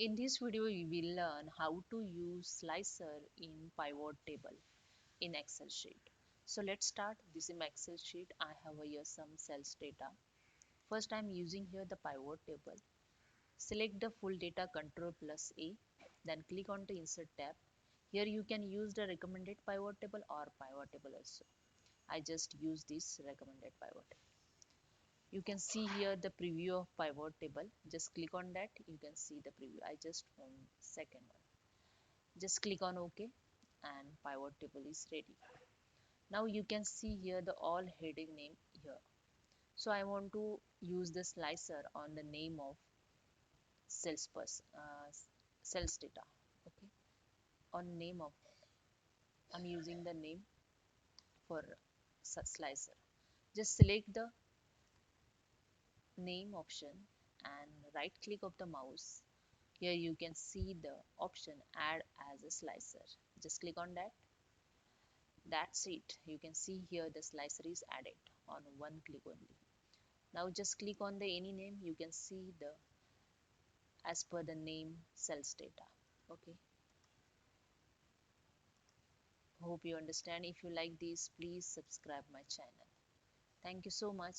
In this video, we will learn how to use slicer in pivot table in Excel sheet. So let's start. This is my Excel sheet. I have here some sales data. First, I'm using here the pivot table. Select the full data, Control plus A. Then click on the Insert tab. Here you can use the recommended pivot table or pivot table also. I just use this recommended pivot table. You can see here the preview of pivot table. Just click on that. You can see the preview. I just want second one. Just click on OK and pivot table is ready. Now you can see here the all heading name here. So I want to use the slicer on the name of salesperson, sales data. Okay, on name of I'm using the name for slicer. Just select the name option and right click of the mouse. Here you can see the option add as a slicer. Just click on that. That's it. You can see here the slicer is added on one click only. Now just click on the any name. You can see the as per the name sales data. Okay. Hope you understand. If you like this, please subscribe my channel. Thank you so much.